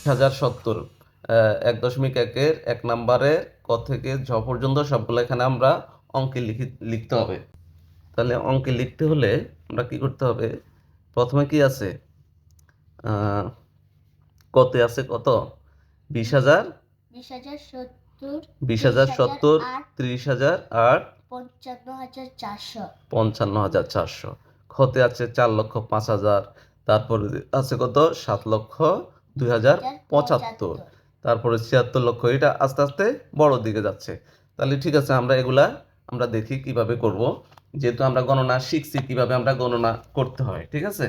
2070 1.1-এর 1 নম্বরে ক থেকে ঝ পর্যন্ত সবগুলো এখানে আমরা অঙ্কে লিখতে হবে। তাহলে অঙ্কে লিখতে হলে আমরা কি করতে হবে? প্রথমে কি আছে? কতে আছে কত? 20,000 20,070 30,008 55,400। খতে আছে 4,05,000। তারপরে আছে কত? 7,02,075। তারপরে 76 লক্ষ। এটা আস্তে আস্তে বড় দিকে যাচ্ছে। তাহলে ঠিক আছে, আমরা দেখি কিভাবে করব, যেহেতু আমরা গণনা শিখছি কিভাবে আমরা গণনা করতে হয়। ঠিক আছে,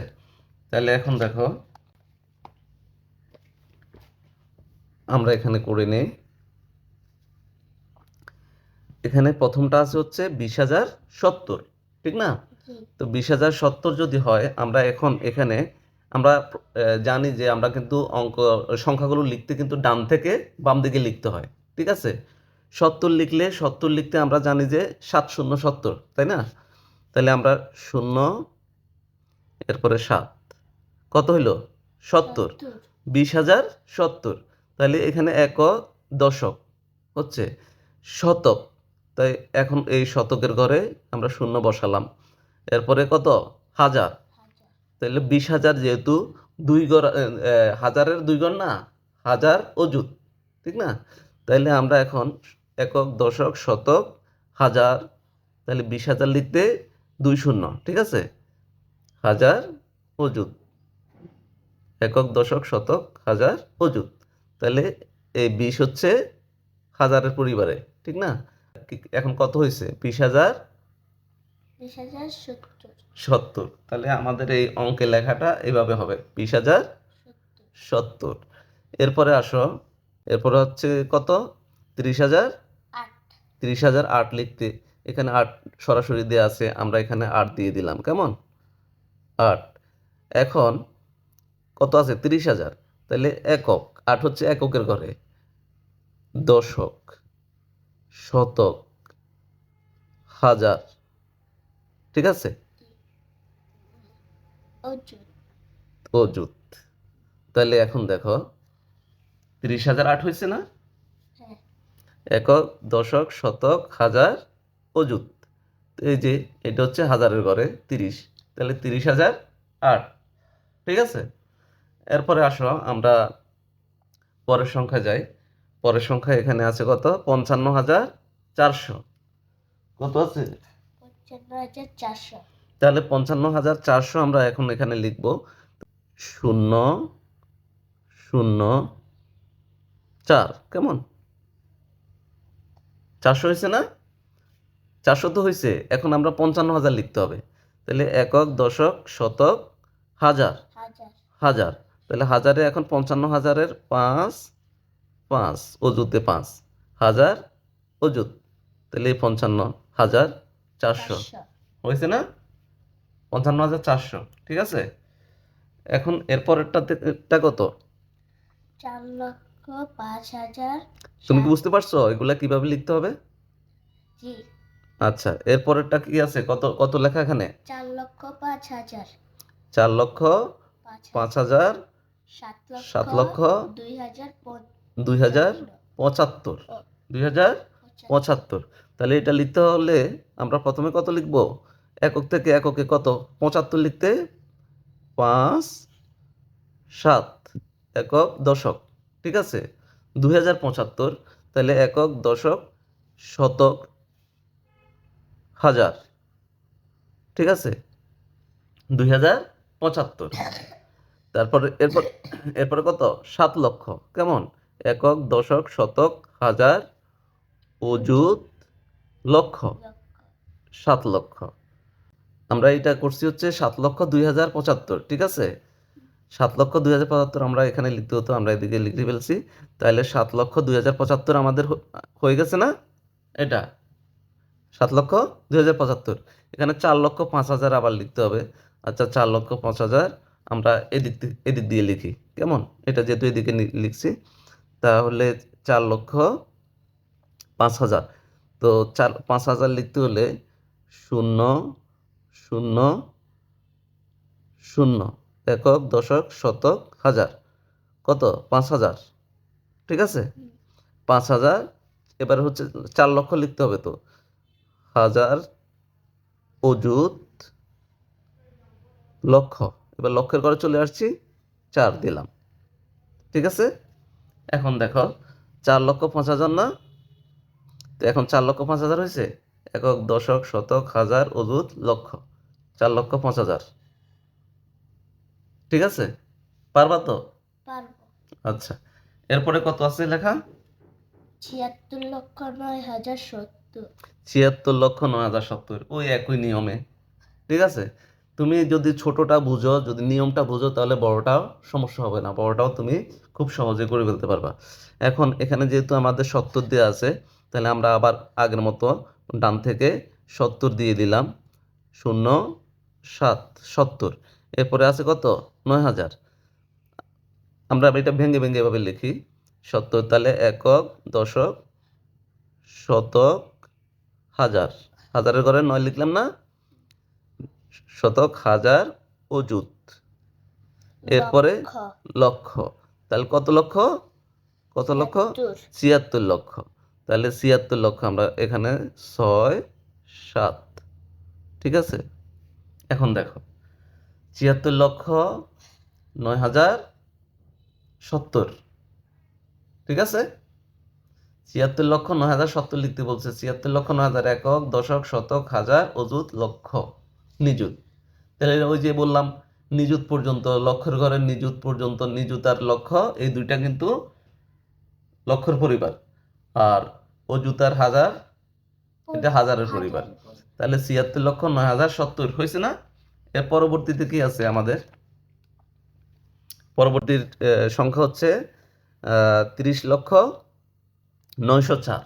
তাহলে এখন দেখো আমরা এখানে করে নেই। এখানে প্রথমটা আছে হচ্ছে 20,070, ঠিক না? তো 20,070 যদি হয়, আমরা এখন এখানে আমরা জানি যে আমরা কিন্তু সংখ্যাগুলো লিখতে কিন্তু ডান থেকে বাম দিকে লিখতে হয়। ঠিক আছে, 70 লিখতে আমরা জানি যে 7×0=70, তাই না? তাহলে আমরা 0 এরপরে 7 কত হইল? 70। 20,070। তাহলে এখানে একক দশক হচ্ছে শতক, তাই এখন এই শতকের ঘরে আমরা 0 বসালাম। এরপরে কত? হাজার। তাহলে 20,000 যেহেতু দুই ঘর, হাজারের দুই ঘর না, হাজার অযুত, ঠিক না? তাইলে আমরা এখন একক দশক শতক হাজার, তাহলে 20,000 লিখতে 2 শূন্য, ঠিক আছে? হাজার অযুত, একক দশক শতক হাজার অযুত। তাহলে এই 20 হচ্ছে হাজারের পরিবারে, ঠিক না? এখন কত হয়েছে? 20,070। তাহলে আমাদের এই অঙ্কে লেখাটা এভাবে হবে, 20,070। এরপরে আসো, এরপরে হচ্ছে কত? 30,008 লিখতে এখানে 8 সরাসরি দেওয়া আছে, আমরা এখানে 8 দিয়ে দিলাম। কেমন? 8। এখন কত আছে? 30,000। তাহলে একক, 8 হচ্ছে এককের ঘরে, দশক, শতক, হাজার, ঠিক আছে? অযুত। তাহলে এখন দেখো 30,008 হয়েছে না? একক দশক শতক হাজার অযুত। এই যে এটা হচ্ছে হাজারের ঘরে 30, তাহলে 30,008, ঠিক আছে? এরপরে আসো আমরা পরের সংখ্যা যাই। পরের সংখ্যা এখানে আছে কত? 55,400। কত আছে? 55,400। তাহলে 55,400 আমরা এখন এখানে লিখব 0,0,4। কেমন? 400 হয়েছে না? 400 তো হয়েছে। এখন আমরা 55,000 লিখতে হবে। তাহলে একক দশক শতক হাজার, হাজার। তাহলে হাজারে এখন 55,000-এর 5 5 অযুতে 5 হাজার অযুত। তাহলে 55,400 হয়েছে না? 55,400, ঠিক আছে? এখন এরপরেরটা কত? 4,05,000। তুমি কি বুঝতে পারছো এগুলা কিভাবে লিখতে হবে? জি। আচ্ছা, এরপরেরটা কি আছে? কত কত লেখা এখানে? 4,05,000। 4,05,000। 7,00,000 2,075। 2,075। তাহলে এটা লিখতে হলে আমরা প্রথমে কত লিখব? একক থেকে এককে কত? 75 লিখতে 5 7 একক দশক, ঠিক আছে? 2,075। তাহলে একক দশক শতক হাজার, ঠিক আছে? 2,075। তারপরে এরপরে কত? 7,00,000। কেমন? একক দশক শতক হাজার অযুত লক্ষ, 7,00,000। আমরা এটা করছি হচ্ছে 7,02,075, ঠিক আছে? 7,02,075 আমরা এখানে লিখতে হতো, আমরা এদিকে লিখে ফেলছি। তাহলে 7,02,075 আমাদের হয়ে গেছে না? এটা 7,02,075। এখানে 4,05,000 আবার লিখতে হবে। আচ্ছা, 4,05,000 আমরা এদিক দিয়ে লিখি। কেমন? এটা যেহেতু এদিকে লিখছি, তাহলে 4,05,000। তো 5,000 লিখতে হলে 0,0,0 একক দশক শতক হাজার। কত 5,000, ঠিক আছে 5,000। এবার হচ্ছে 4 লক্ষ লিখতে হবে, তো হাজার অযুত লক্ষ। এবার লক্ষের ঘরে চলে আসছি, 4 দিলাম, ঠিক আছে। এখন দেখো 4,05,000 না, তো এখন 4,05,000 হয়েছে, একক, দশক, শতক, হাজার, অযুত, লক্ষ, 4,05,000, ঠিক আছে। পারবা তো? পারবো। আচ্ছা, এরপরে কত আছে লেখা? 76,09,070। 76,09,070, ওই একই নিয়মে, ঠিক আছে। তুমি যদি ছোটটা বুঝো, যদি নিয়মটা বুঝো, তাহলে বড়টাও সমস্যা হবে না, বড়টাও তুমি খুব সহজে করে ফেলতে পারবা। এখন এখানে যেহেতু আমাদের 70 দেওয়া আছে, তাহলে আমরা আবার আগের মতো ডান থেকে 70 দিয়ে দিলাম, 0,7,70। এরপরে আছে কত 9,000। আমরা এটা ভেঙে ভেঙে এভাবে লিখি, 70, তাহলে একক, দশক, শতক, হাজার, হাজারের ঘরে 9 লিখলাম না, শতক, হাজার, অযুত, এরপরে লক্ষ। লক্ষ। তাহলে কত লক্ষ? কত লক্ষ? 76। 76 লক্ষ। তাহলে 76 লক্ষ আমরা এখানে 6,7, ঠিক আছে। এখন দেখো 76,09,070, ঠিক আছে। 76,09,070 লিখতে বলছে, 76,09,000 একক, দশক, শতক, হাজার, অযুত, লক্ষ, নিযুত। তাহলে ওই যে বললাম নিযুত পর্যন্ত, লক্ষের ঘরের নিযুত পর্যন্ত, নিযুত আর লক্ষ এই দুইটা কিন্তু লক্ষের পরিবার, আর অযুত আর হাজার এটা হাজারের পরিবার। তাহলে 76,09,070 হয়েছে না। এর পরবর্তীতে কি আছে আমাদের? পরবর্তীর সংখ্যা হচ্ছে 30,09,004। 904।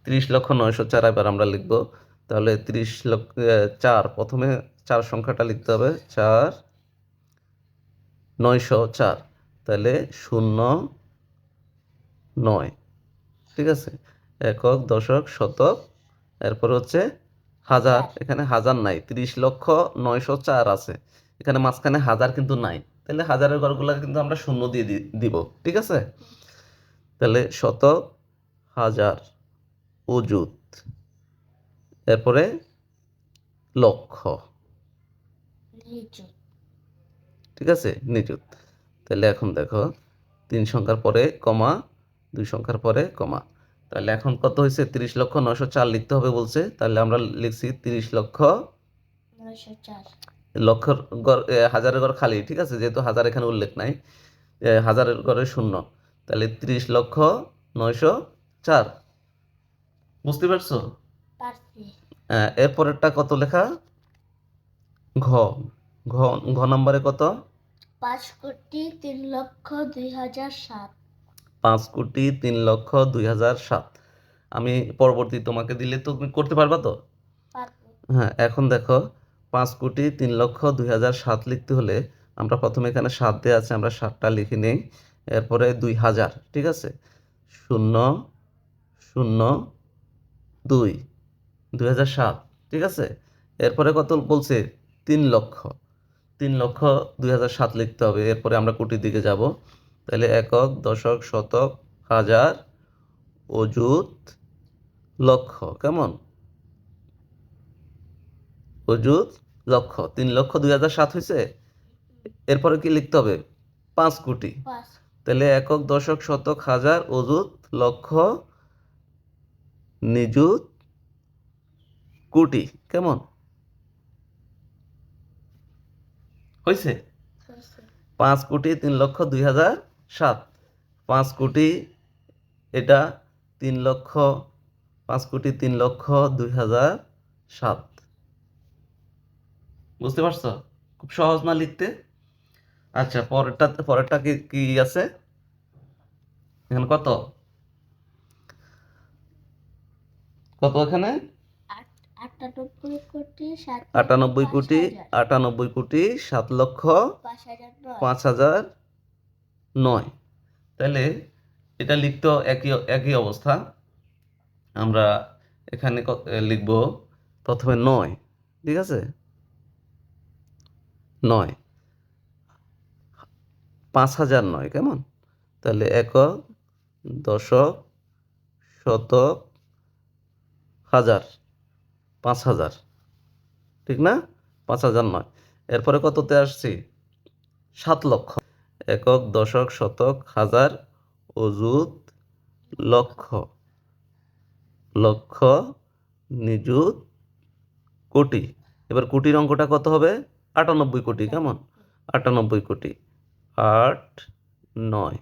30,09,004 এবার আমরা লিখব। তাহলে 30,04,, প্রথমে 4 সংখ্যাটা লিখতে হবে, 4,904, তাহলে 0,9, ঠিক আছে। একক, দশক, শতক, এরপর হচ্ছে হাজার। এখানে হাজার নাই, 30,09,004 আছে, এখানে মাঝখানে হাজার কিন্তু নাই, তাহলে হাজারের ঘরগুলো কিন্তু আমরা শূন্য দিয়ে দিব, ঠিক আছে। তাহলে শতক, হাজার, অযুত, এরপরে লক্ষ, নিযুত। ঠিক আছে, নিযুত। তাহলে এখন দেখো 3 সংখ্যার পরে কমা, 2 সংখ্যার পরে কমা, তাহলে এখন কত হয়েছে? 30,09,004 লিখতে হবে বলছে, তাহলে আমরা লিখছি 904। লক্ষের ঘর, হাজারের ঘর খালি, ঠিক আছে, যেহেতু হাজার এখানে উল্লেখ নাই, হাজারের ঘরে শূন্য, তাহলে 30,09,004, বুঝতে পারছো? পারছি। এরপরেরটা কত লেখা? ঘ, ঘ, ঘ নম্বরে কত? 5,03,02,007। 5,03,02,007। আমি পরবর্তী তোমাকে দিলে তো তুমি করতে পারবা তো? পারবো। হ্যাঁ, এখন দেখো 5,03,02,007 লিখতে হলে আমরা প্রথমে এখানে 7 দেওয়া আছে, আমরা 7টা লিখে নেই, এরপরে 2,000, ঠিক আছে, 0,0,2, 2007, ঠিক আছে। এরপরে কত বলছে? 3 লক্ষ, 3,02,007 লিখতে হবে, এরপরে আমরা কোটির দিকে যাব, তাহলে একক, দশক, শতক, হাজার, অযুত, লক্ষ, কেমন? অযুত, লক্ষ, 3,02,007 হয়েছে। এরপরে কি লিখতে হবে? 5 কোটি। 5। তাহলে একক, দশক, শতক, হাজার, অযুত, লক্ষ, নিযুত, কোটি, কেমন হয়েছে? 5,03,02,007। 5 কোটি, এটা 3 লক্ষ, 5,03,02,007, বুঝতে পারছো? খুব সহজ না লিখতে? আচ্ছা, পরেরটা কি কি আছে এখানে? কত কত এখানে? 98,07,05,000। 98,07,05,009। তাহলে এটা লিখতেও একই একই অবস্থা। আমরা এখানে লিখব প্রথমে 9, ঠিক আছে, 9, 5,000 নয়, কেমন? তাহলে একক, দশক, শতক, হাজার, 5,000, ঠিক না? 5,000 নয়। এরপরে কততে আসছি? 7 লক্ষ। একক, দশক, শতক, হাজার, অযুত, লক্ষ, লক্ষ, নিযুত, কোটি। এবার কোটির অঙ্কটা কত হবে? 98 কোটি, কেমন? 98 কোটি। 8, 9।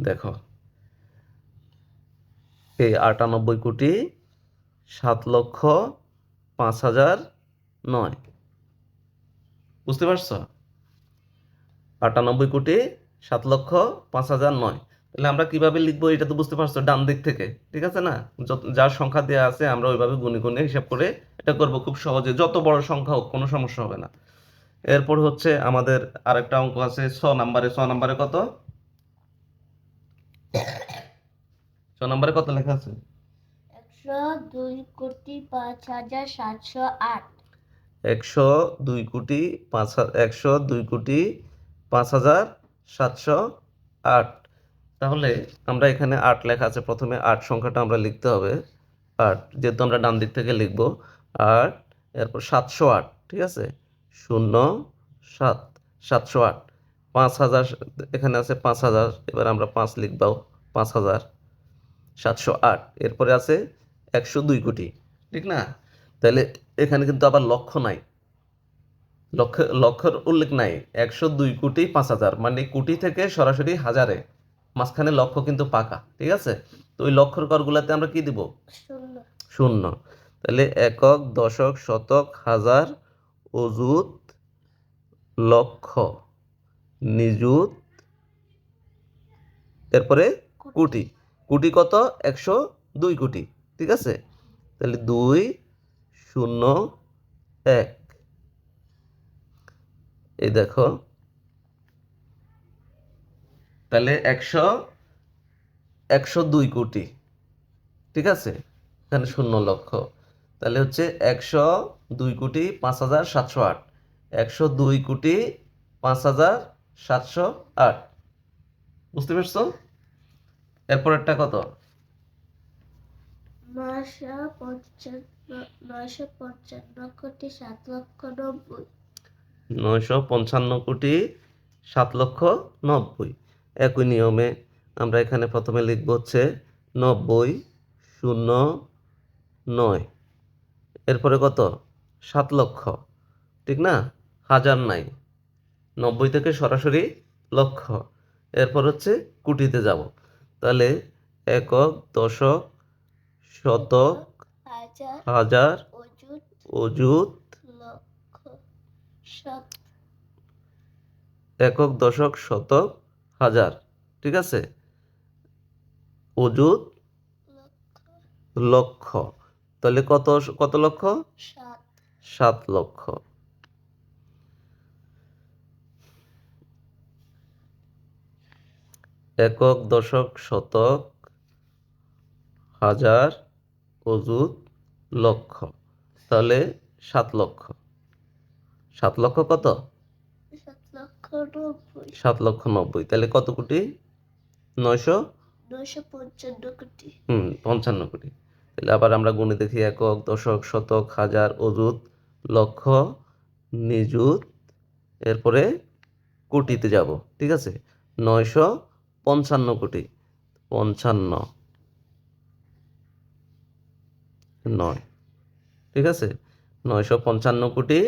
দেখো, এই 98 কোটি 7 লক্ষ 5,000 9। বুঝতে পারছো? 98 কোটি 7 লক্ষ 5,000 9। তাহলে আমরা কিভাবে লিখবো এটা তো বুঝতে পারছো, ডান দিক থেকে, ঠিক আছে না? যার সংখ্যা দেওয়া আছে আমরা ওইভাবে গুণে গুণে হিসাব করে এটা করব খুব সহজে, যত বড় সংখ্যা হোক কোনো সমস্যা হবে না। এরপর হচ্ছে আমাদের আরেকটা অঙ্ক আছে 6 নম্বরে। 6 নম্বরে কত? 6 নম্বরে কত লেখা আছে? 102,05,708। 102 কোটি 5,708। তাহলে আমরা এখানে 8 লেখা আছে, প্রথমে 8 সংখ্যাটা আমরা লিখতে হবে। 8, যেহেতু আমরা ডান দিক থেকে লিখব। 8, এরপর 708, ঠিক আছে? 0 7 708। 5,000 এখানে আছে 5,000, এবার আমরা 5 লিখব। 5,708। এরপরে আছে 102 কোটি, ঠিক না? তাহলে এখানে কিন্তু আবার লক্ষ নাই, লক্ষের উল্লেখ নাই। 102 কোটি 5,000 মানে কোটি থেকে সরাসরি হাজারে, মাঝখানে লক্ষ কিন্তু পাকা, ঠিক আছে? তো ওই লক্ষর ঘরগুলাতে আমরা কি দিব? শূন্য। তাহলে একক, দশক, শতক, হাজার, অযুত, লক্ষ, নিযুত, এরপরে কোটি। কোটি কত? 102 কোটি, ঠিক আছে? তাহলে 2 0 1। এই দেখো, তাহলে 102 কোটি, ঠিক আছে? এখানে 0 লক্ষ। তাহলে হচ্ছে 102 কোটি 5,708। 102 কোটি 5,708। বুঝতে পারছো? এরপর একটা কত? 955 কোটি 7,90,000। 955 কোটি 7,90,000। একই নিয়মে আমরা এখানে প্রথমে লিখব হচ্ছে 90 0 9। এরপরে কত? 7 লক্ষ, ঠিক না? হাজার নাই, 90 থেকে সরাসরি লক্ষ। এরপর হচ্ছে কোটিতে যাব। তাহলে একক, দশক, শতক, হাজার, অযুত, একক, দশক, শতক, হাজার, ঠিক আছে? অযুত, লক্ষ। তাহলে কত কত লক্ষ? 7 লক্ষ। একক, দশক, শতক, হাজার, অযুত, লক্ষ। তাহলে 7 লক্ষ। 7 লক্ষ কত? 7,90,000। তাহলে কত কোটি? 955 কোটি। 55 কোটি। তাহলে আবার আমরা গুণে দেখি, একক, দশক, শতক, হাজার, অযুত, লক্ষ, নিযুত, এরপরে কোটিতে যাব, ঠিক আছে? 955 কোটি। 55 9, ঠিক আছে? 955 কোটি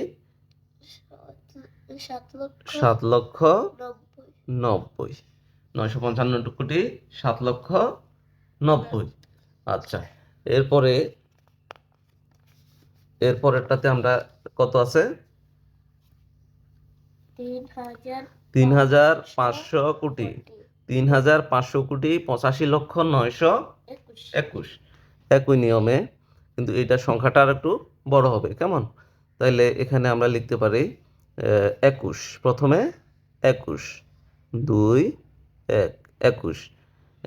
7,90,000। 955 কোটি 7,90,000। আচ্ছা, এরপরেরটাতে আমরা কত আছে? 3,500 কোটি। 3,500 কোটি 85,921। একই নিয়মে, কিন্তু এইটার সংখ্যাটা আর একটু বড় হবে, কেমন? তাইলে এখানে আমরা লিখতে পারি 21। প্রথমে 21, 2 1 21।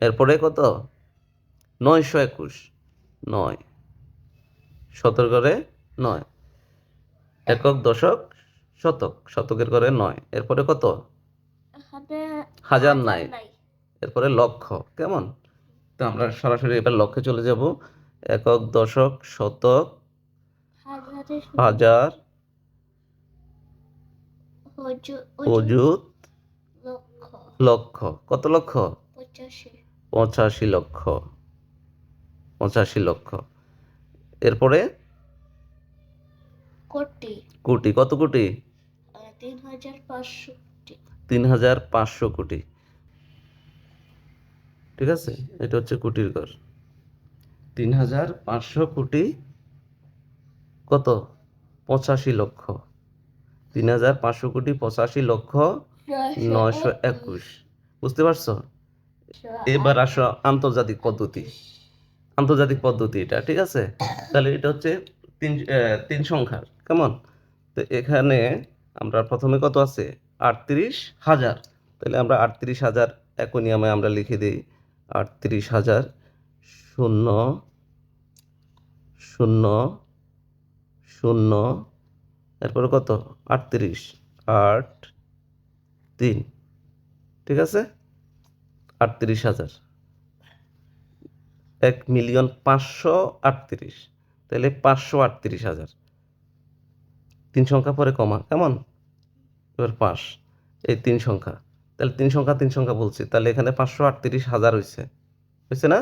এরপরে কত? 921, 9 17 করে 9। একক, দশক, শতক, শতকের ঘরে 9, এরপরে কত? এখানে হাজার নাই, এরপরে লক্ষ। কেমন? তো আমরা সরাসরি এবার লক্ষে চলে যাব। একক, দশক, শতক, হাজারে হাজার, অযুত, লক্ষ, লক্ষ। কত লক্ষ? 85, 85 লক্ষ, 85 লক্ষ। এরপরে কোটি, কোটি। কত কোটি? 3500 কোটি, 3500 কোটি। ঠিক আছে, এটা হচ্ছে কোটির ঘর। 3500 কোটি কত? 85 লক্ষ। 3500 কোটি 85 লক্ষ 921। বুঝতে পারছো? এবার আসো আন্তর্জাতিক পদ্ধতি। আন্তর্জাতিক পদ্ধতি এটা, ঠিক আছে? তাহলে এটা হচ্ছে তিন সংখ্যার। কেমন? তো এখানে আমরা প্রথমে কত আছে? 38,000। তাহলে আমরা 38,000 একই নিয়মে আমরা লিখে দিই। 38,000 শূন্য শূন্য শূন্য, এরপরে কত? 38, 8, 3। ঠিক আছে? 38,000। 1,538,000। তাহলে 538,000। 3 সংখ্যা পরে কমা। কেমন? এবার 5, এই 3 সংখ্যা। তাহলে 3 সংখ্যা বলছি। তাহলে এখানে 538,000 হয়েছে। হয়েছে না?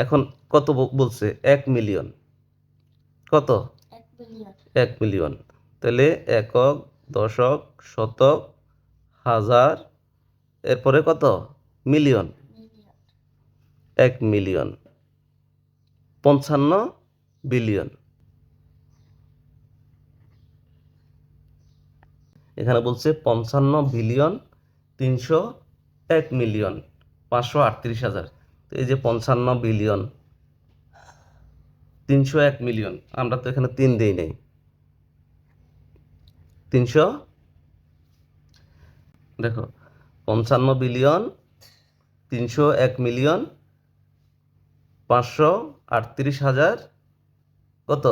এখন কত বলছে? 1 মিলিয়ন। কত? 1 মিলিয়ন, 1 মিলিয়ন। তাহলে একক, দশক, শতক, হাজার, এরপরে কত? মিলিয়ন। 1 মিলিয়ন। 55 বিলিয়ন। এখানে বলছে 55 বিলিয়ন 301 মিলিয়ন 538,000। তো এই যে 55 বিলিয়ন 301 মিলিয়ন, আমরা তো এখানে 3 দেই নাই। 300, দেখো 55 বিলিয়ন 301 মিলিয়ন 538,000 কত?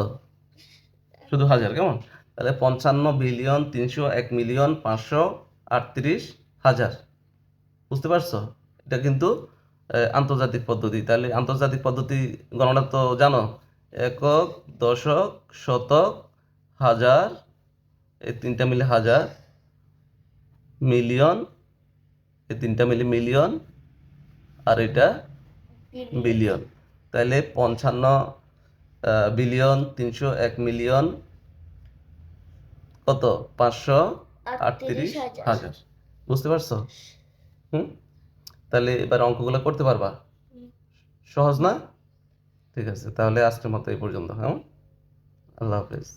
শুধু হাজার। কেমন? তাহলে 55 বিলিয়ন 301 মিলিয়ন 538,000। বুঝতে পারছো? এটা কিন্তু আন্তর্জাতিক পদ্ধতি। তাহলে আন্তর্জাতিক পদ্ধতি গণনা তো জানো। একক, দশক, শতক, হাজার, এই 3টা মিলে হাজার, মিলিয়ন, এই 3টা মিলে মিলিয়ন, আর এটা বিলিয়ন। তাহলে 55 বিলিয়ন 301 মিলিয়ন কত? 538,000। বুঝতে পারছো? হুম। তাহলে এবার অঙ্কগুলো করতে পারবা? সহজ না? ঠিক আছে, তাহলে আজকের মতো এই পর্যন্ত। হ্যাঁ, আল্লাহ হাফেজ।